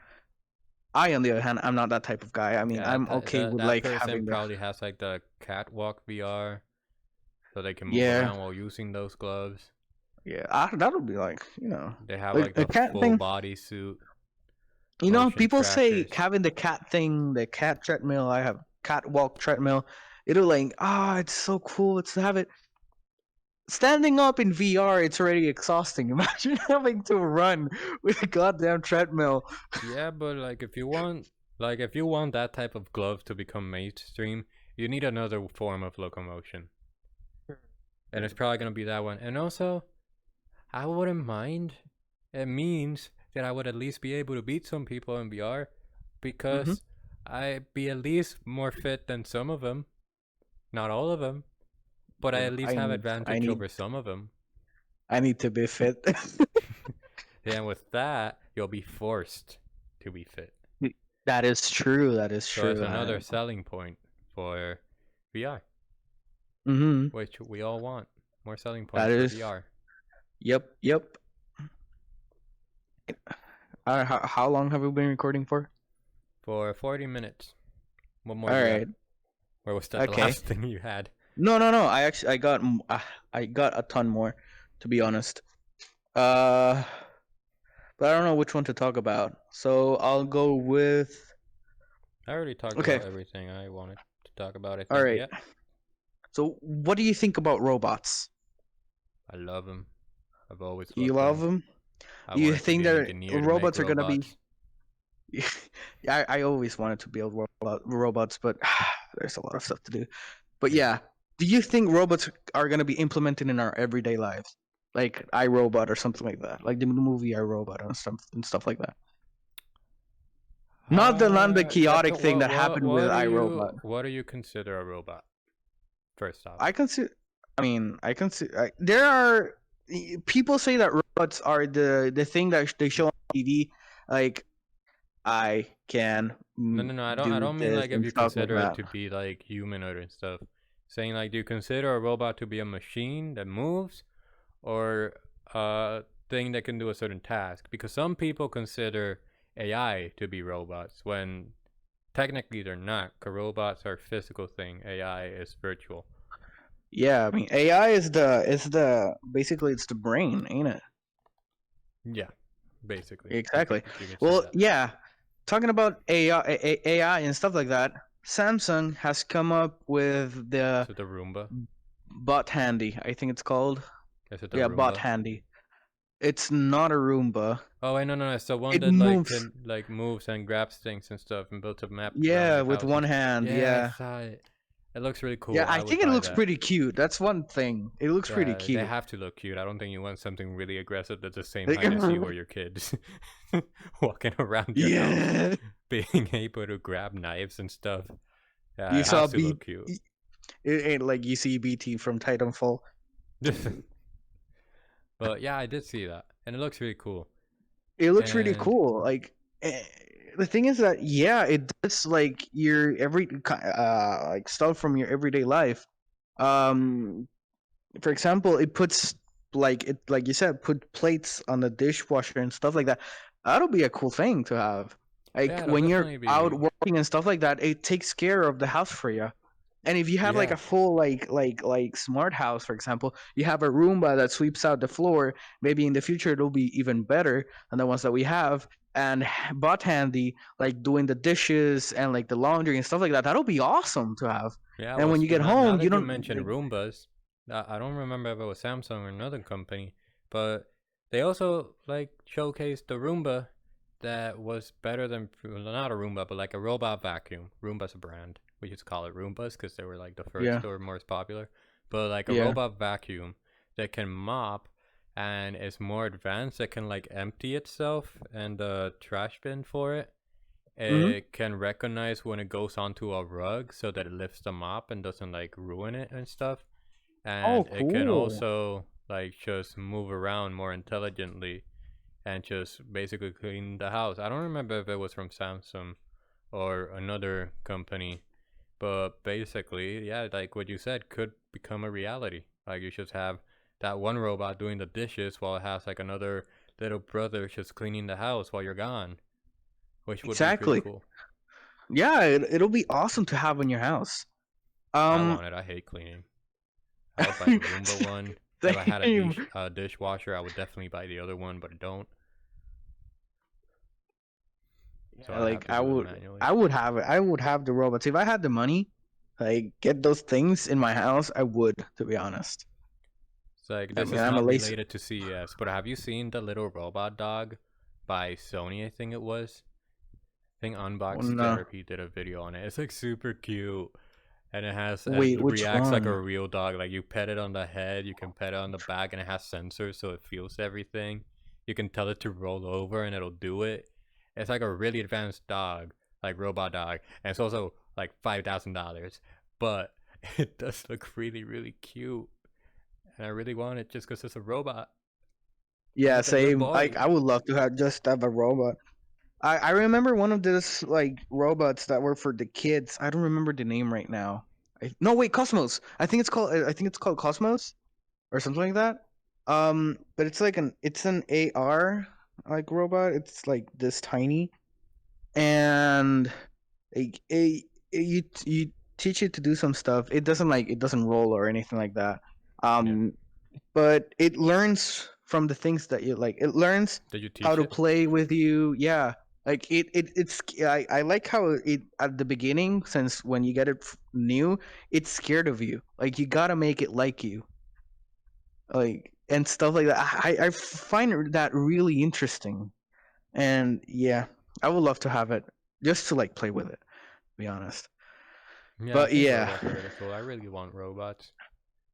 I, on the other hand, I'm not that type of guy. I mean, Yeah, I'm okay with that like person having the probably has like the catwalk VR so they can move yeah, around while using those gloves. yeah. That'll be like They have like like a the cat full thing. body suit, motion People say trackers. having the cat thing, the cat treadmill. I have catwalk treadmill. It'll like it's so cool. It's to have it standing up in VR. It's already exhausting. Imagine having to run with a goddamn treadmill. Yeah, but like if you want that type of glove to become mainstream, you need another form of locomotion. And it's probably going to be that one. And also, I wouldn't mind. It means that I would at least be able to beat some people in VR Mm-hmm. because I'd be at least more fit than some of them. Not all of them, but I Yeah, at least have I advantage need over some of them. I need to be fit. And with that, you'll be forced to be fit. That is true. That is So it's true. another selling point for VR, Mm-hmm. which we all want. More selling That points for is. VR. Yep. Yep. How long have we been recording for? For 40 minutes. What more All do you got? right. Or was that the Okay. last thing you had? No, no, no. I got a ton more, to be honest. Uh, but I don't know which one to talk about. So I'll go with. I already talked Okay. about everything I wanted to talk about, I All think. right. Yep. So what do you think about robots? I love them. I've always You loved love them. them? I You wanted to think be an that engineer to make robots are gonna be? robots. I always wanted to build robots, but there's a lot of stuff to do. But Yeah. yeah, do you think robots are gonna be implemented in our everyday lives, like iRobot or something like that, like the movie iRobot and stuff like that? Not the chaotic thing that happened with iRobot. What do you consider a robot? First off. I can see. I mean, I can see. There are people say that robots are the thing that they show on TV, like I can No. I do don't mean this like if and you stuff like consider it that. to be like humanoid and stuff. Saying like, do you consider a robot to be a machine that moves, or a thing that can do a certain task? Because some people consider AI to be robots when technically they're not. Cause robots are a physical thing. AI is virtual. Yeah, I mean AI is the basically it's the brain, ain't it? Yeah, basically, Exactly. you can say Well, that. yeah. Talking about AI and stuff like that, Samsung has come up with Is the it the Roomba? Bot Handy. I think it's called. Is it the Yeah, Bot Roomba? Handy. It's not a Roomba. Oh wait, no, it's the one It that like moves. can like moves and grabs things and stuff and builds a map around Yeah, your with house and one stuff. hand. Yeah, I Yeah. saw it. It looks really Yeah, cool. I I would think it buy looks that. pretty cute. That's one thing. It looks pretty They cute. have to look cute. I don't think you want something really aggressive that's the same Like, height as you or your kids walking around your house, yeah. being able to grab knives and stuff. Yeah, You it saw has to B look cute. it ain't like you see BT from Titanfall. But yeah, I did see that, and it looks really cool. It looks really And cool. Like the thing is that yeah, it does like your like stuff from your everyday life. Um for example, it puts like you said, put plates on the dishwasher and stuff like that. That'll be a cool thing to have. Like yeah, it'll when you're definitely out be. working and stuff like that, it takes care of the house for you. And if you have like Yeah, a full like smart house, for example, you have a Roomba that sweeps out the floor. Maybe in the future it'll be even better than the ones that we have. And Bot Handy, like doing the dishes and like the laundry and stuff like that. That'll be awesome to have. yeah. And Well, when you get now home, you that you don't mentioned like Roombas, I don't remember if it was Samsung or another company, but they also like showcased the Roomba that was better than, well, not a Roomba, but like a robot vacuum. Roomba's a brand. We just call it Roombas because they were like the yeah first or most popular. But like a yeah. robot vacuum that can mop and is more advanced, that can like empty itself and the trash bin for it. Mm-hmm. It can recognize when it goes onto a rug so that it lifts the mop and doesn't like ruin it and stuff. Oh, And it can cool. also like just move around more intelligently and just basically clean the house. I don't remember if it was from Samsung or another company, but basically, yeah, like what you said, could become a reality. Like you just have that one robot doing the dishes while it has like another little brother just cleaning the house while you're gone, which would be pretty Exactly. cool. Yeah, it'll be awesome to have in your house. I Um, want it. I hate cleaning. I would buy the Roomba one. If I had a same. dishwasher, I would definitely buy the other one, but I don't. So Yeah, I have like to do it manually. I would have it. I would have the robots if I had the money. Like get those things in my house, I would. To be honest, It's like, I this mean, is I'm a not lazy. related to CES, but have you seen the little robot dog by Sony? I think it was. I think Unbox No, Therapy did a video on it. It's like super cute, and it wait, which reacts like a one? real dog. Like you pet it on the head, you can pet it on the back, and it has sensors, so it feels everything. You can tell it to roll over, and it'll do it. It's like a really advanced dog, like robot dog, and it's also like $5,000, but it does look really, really cute, and I really want it just because it's a robot. I'm Yeah, like a good same. Like boy. I would love to have a robot. I remember one of those like robots that were for the kids. I don't remember the name right now. No, wait, Cosmos. I think it's called Cosmos or something like that. But it's an AR like robot. It's like this tiny, and you teach it to do some stuff. It doesn't roll or anything like that. Yeah. Um, but it learns from the things that you like. It learns Did you how teach to it? play with you. Yeah, like it's I like how it at the beginning, since when you get it new, it's scared of you. Like you gotta make it like you, like and stuff like that. I find that really interesting, and yeah, I would love to have it just to like play with it. To be honest, Yeah, I but think yeah, robots are really cool. I really want robots.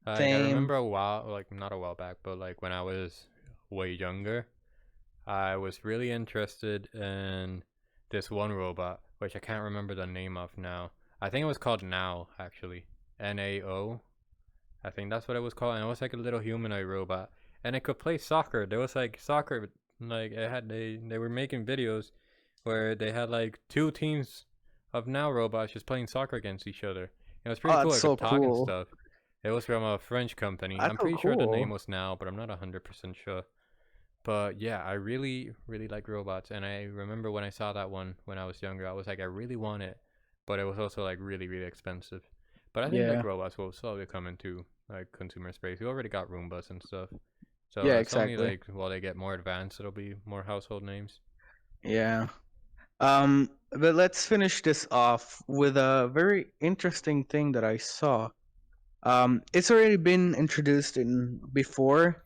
Like I same. remember a while, like not a while back, but like when I was way younger, I was really interested in this one robot, which I can't remember the name of now. I think it was called Now, actually. NAO. I think that's what it was called. And it was like a little humanoid robot. And it could play soccer. There was like soccer, like it had they were making videos where they had like two teams of Now robots just playing soccer against each other. It was pretty Oh, cool. that's It so could talk and cool. stuff. It was from a French company. That's I'm so pretty sure the name cool. was Now, but I'm not 100% sure. But yeah, I really, really like robots. And I remember when I saw that one when I was younger, I was like, I really want it. But it was also like really, really expensive. But I think like Yeah, robots will slowly come into like consumer space. We already got Roombas and stuff. So yeah, it's only exactly. like while they get more advanced, it'll be more household names. Yeah. But let's finish this off with a very interesting thing that I saw. It's already been introduced in before,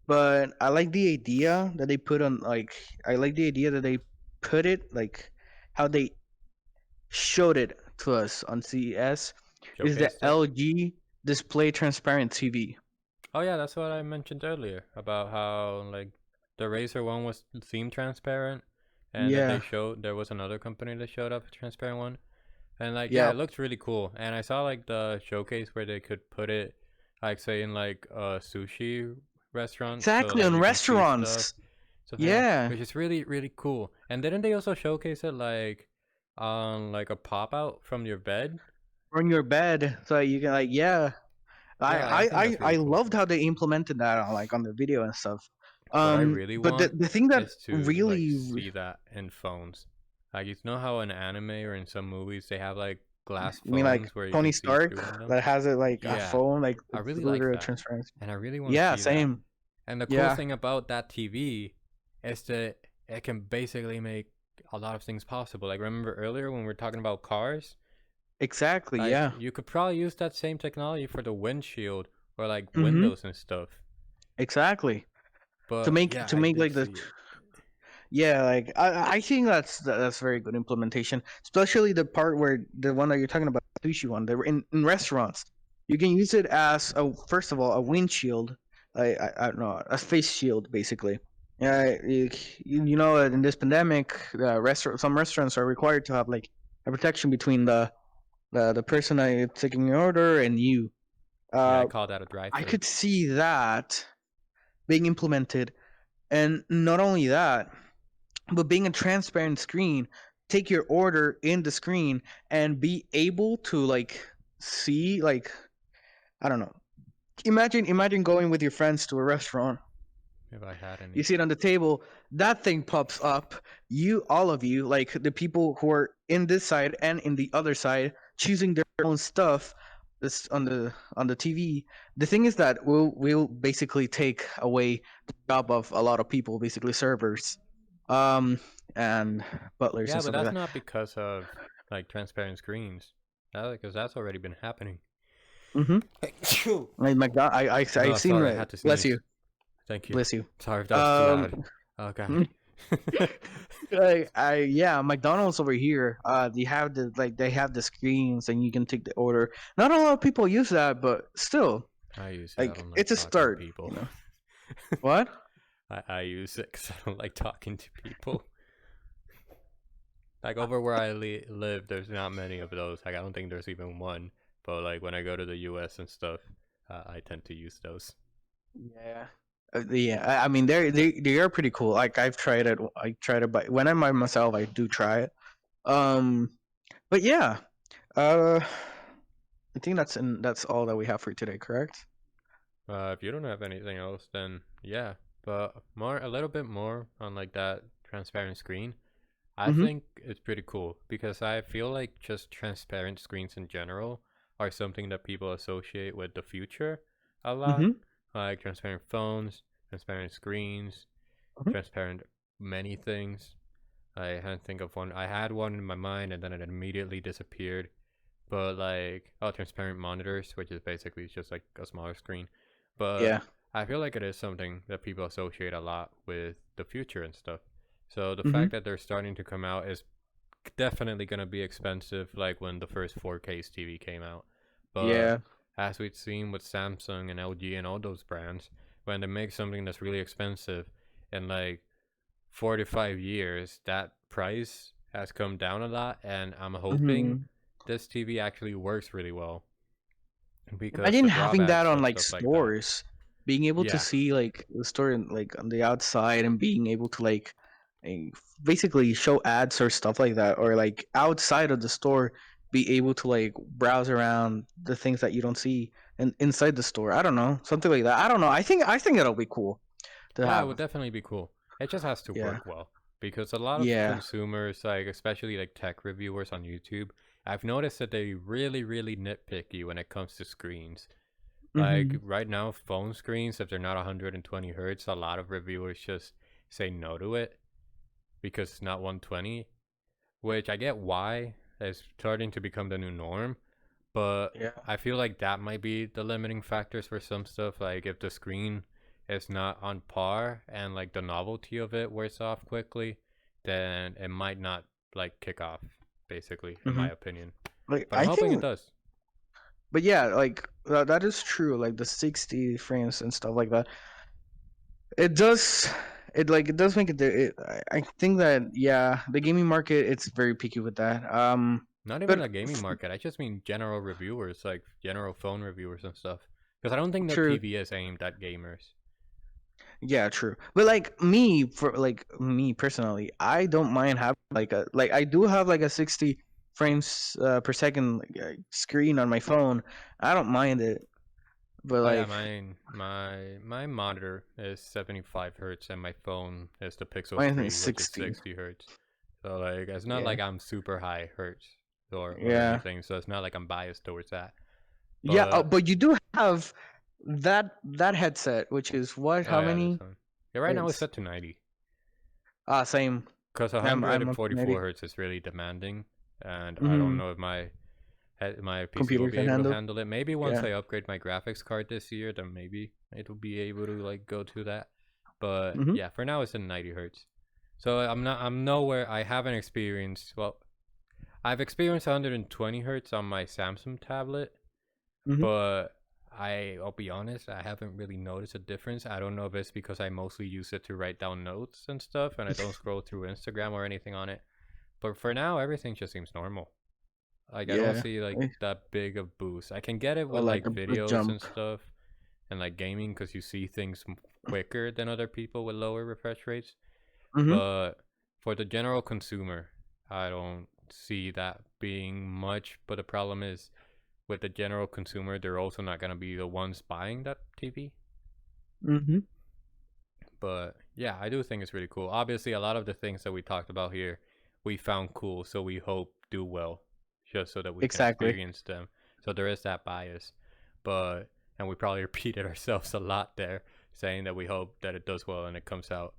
but I like the idea that they put on I like the idea that they put it like how they showed it to us on CES is the Showcased it. LG display transparent TV. Oh yeah, that's what I mentioned earlier about how like the Razer one was theme transparent, and then they Yeah, showed there was another company that showed up a transparent one, and like yeah, yeah, it looks really cool. And I saw like the showcase where they could put it, like say in like a sushi restaurant, so exactly like on you can see restaurants. stuff like that, Yeah, which is really cool. And didn't they also showcase it like on like a pop out from your bed? on your bed, so you can like yeah. Yeah, like, I think that's I really cool. loved how they implemented that on on the video and stuff. What I really But want the thing that is to like really, see that in phones. Like you know how in anime or in some movies they have like glass I mean, like phones where you Tony can see Stark through them. that has it like a Yeah, phone, like I really like literal that, transparency. and I really want to Yeah, see that. same. And the cool Yeah, thing about that TV is that it can basically make a lot of things possible. Like remember earlier when we were talking about cars? exactly. Like Yeah. you could probably use that same technology for the windshield or like Mm-hmm. windows and stuff. Exactly. But yeah, To I make did like the see it. yeah, like I think that's very good implementation, especially the part where the one that you're talking about, the sushi one. They were in restaurants. You can use it as a first of all a windshield. I don't know, a face shield basically. Yeah, you know in this pandemic, some restaurants are required to have like a protection between the person that is taking your order and you. Yeah, I Uh, call that a I drive-through. could see that being implemented, and not only that, but being a transparent screen, take your order in the screen and be able to like see like I don't know. Imagine going with your friends to a restaurant. If I had You any. see it on the table, that thing pops up. You, all of you, like the people who are in this side and in the other side, choosing their own stuff. This on the TV. The thing is that we'll basically take away the job of a lot of people, basically servers, um, and butlers Yeah, and but stuff like that's that. not because of like transparent screens. Because that's already been happening. Mm-hmm. Achoo. Like my God, I've Oh, seen sorry, I it. had to Bless sneeze. you, Thank you. bless you. Sorry if that was too Um, loud. Oh god. yeah, McDonald's over here. They have they have the screens and you can take the order. Not a lot of people use that, but still, I use it. I like don't like it's a talking to start. people. You know what? I use it because I don't like talking to people. Like over where I live, there's not many of those. Like I don't think there's even one. But like when I go to the U.S. and stuff, I tend to use those. Yeah. Yeah, I mean they are pretty cool. Like I've tried it. I tried it, but when I'm by myself, I do try it. Um, but yeah, uh, I think that's all that we have for today. Correct? If you don't have anything else, then yeah. But a little bit more on like that transparent screen. I Mm-hmm. think it's pretty cool because I feel like just transparent screens in general are something that people associate with the future a lot. Mm-hmm. Like transparent phones, transparent screens, Mm-hmm. transparent many things. I can't think of one. I had one in my mind and then it immediately disappeared. But like, oh, transparent monitors, which is basically just like a smaller screen. But Yeah. I feel like it is something that people associate a lot with the future and stuff. So the Mm-hmm. fact that they're starting to come out is definitely going to be expensive, like when the first 4K TV came out. But Yeah. as we've seen with Samsung and LG and all those brands, when they make something that's really expensive in like 4 to 5 years, that price has come down a lot. And I'm hoping Mm-hmm. this TV actually works really well because Imagine the having that drawbacks on of like stuff like that. stores, being able to Yeah, see like the store like on the outside and being able to like eh, basically show ads or stuff like that, or like outside of the store, be able to like browse around the things that you don't see and inside the store. I don't know, something like that. I don't know. I think it'll be cool to yeah, it have. would definitely be cool. It just has to Yeah. work well because a lot of Yeah. consumers, like especially like tech reviewers on YouTube, I've noticed that they really nitpicky when it comes to screens. Like Mhm. right now, phone screens, if they're not 120 hertz, a lot of reviewers just say no to it because it's not 120, which I get why. It's starting to become the new norm, but Yeah. I feel like that might be the limiting factors for some stuff. Like if the screen is not on par and like the novelty of it wears off quickly, then it might not like kick off, basically, in my opinion. Like But I'm I hoping it think, does. but yeah, like that is true. Like the 60 frames and stuff like that. It does. It does make I think that yeah, the gaming market it's very picky with that. Not even the But gaming market. I just mean general reviewers, like general phone reviewers and stuff. Because I don't think the true. TV is aimed at gamers. Yeah, true. But like me, for like me personally, I don't mind having like I do have like a 60 frames per second screen on my phone. I don't mind it, but Oh yeah, like my monitor is 75 hertz and my phone is the Pixel mine is 3, which is 60. 60 hertz. So like it's not Yeah, like I'm super high hertz or yeah, anything. So it's not like I'm biased towards that. yeah. Oh, But but you do have that headset, which is what? oh How yeah, this many? one. Yeah, right now it's It's set to 90. same. Because I'm on 144 90. hertz is really demanding, and I don't Mm-hmm. know if my PC will Computer be can able to handle. handle it. Maybe once Yeah. I upgrade my graphics card this year, then maybe it will be able to like go to that. But Mm-hmm. yeah, for now it's in 90 hertz. So I'm nowhere. I haven't experienced. Well, I've experienced 120 hertz on my Samsung tablet, Mm-hmm. but I'll be honest, I haven't really noticed a difference. I don't know if it's because I mostly use it to write down notes and stuff, and I don't scroll through Instagram or anything on it. But for now, everything just seems normal. Like I don't Yeah. see like that big of boost. I can get it Or with like like a videos and jump. stuff and like gaming because you see things quicker than other people with lower refresh rates. Mm-hmm. But for the general consumer, I don't see that being much. But the problem is with the general consumer, they're also not gonna be the ones buying that TV. Mm-hmm. But yeah, I do think it's really cool. Obviously, a lot of the things that we talked about here, we found cool, so we hope do well, just so that we can Exactly. experience them. So there is that bias, but and we probably repeated ourselves a lot there, saying that we hope that it does well and it comes out.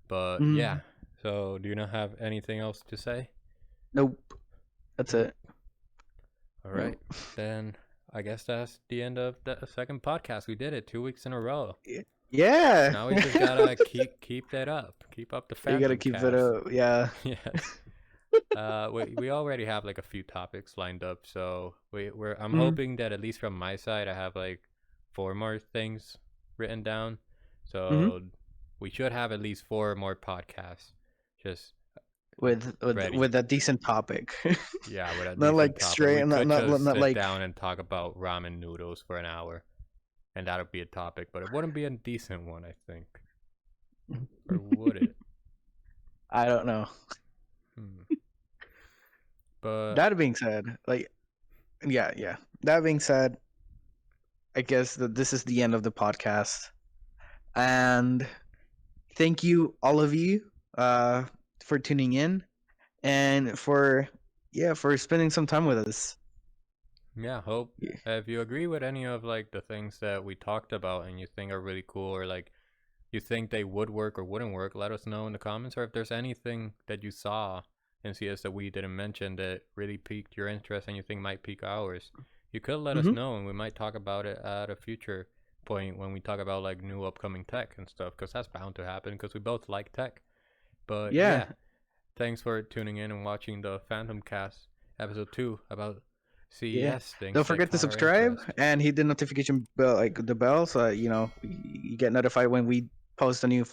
But Mm. yeah, so do you not have anything else to say? Nope. That's Nope. it. All Nope. right, then I guess that's the end of the second podcast. We did it 2 weeks in a row. Yeah. Now we just gotta keep that up. Keep up the You gotta Phantom keep it Cast. up. Yeah. Yes. We already have like a few topics lined up, so I'm Mm. hoping that at least from my side, I have like 4 more things written down. Mm-hmm. So we should have at least 4 more podcasts just ready. With a decent topic. Yeah, with a Not decent like topic. straight. We could just Not sit like. down and talk about ramen noodles for an hour, and that would be a topic, but it wouldn't be a decent one, I think. Or would it? I don't know. Hmm. But That being said, like, yeah. That being said, I guess that this is the end of the podcast, and thank you all of you, for tuning in and for spending some time with us. yeah, hope Yeah. if you agree with any of like the things that we talked about and you think are really cool or like you think they would work or wouldn't work, let us know in the comments. Or if there's anything that you saw in CS that we didn't mention that really piqued your interest and you think might pique ours, you could let us Mm-hmm. know and we might talk about it at a future point when we talk about like new upcoming tech and stuff, because that's bound to happen because we both like tech. But Yeah. yeah, thanks for tuning in and watching the Phantom Cast episode 2 about Yeah. CES Don't things that forget to caught our subscribe interest. and hit the notification bell, like the bell, so you get notified when we post a new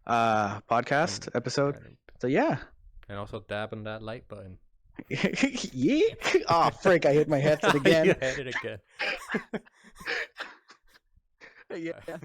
podcast And, episode. and So yeah. and also dab on that like button. Yeek. Oh frick! I hit my headset You again. hit it again. Yeah.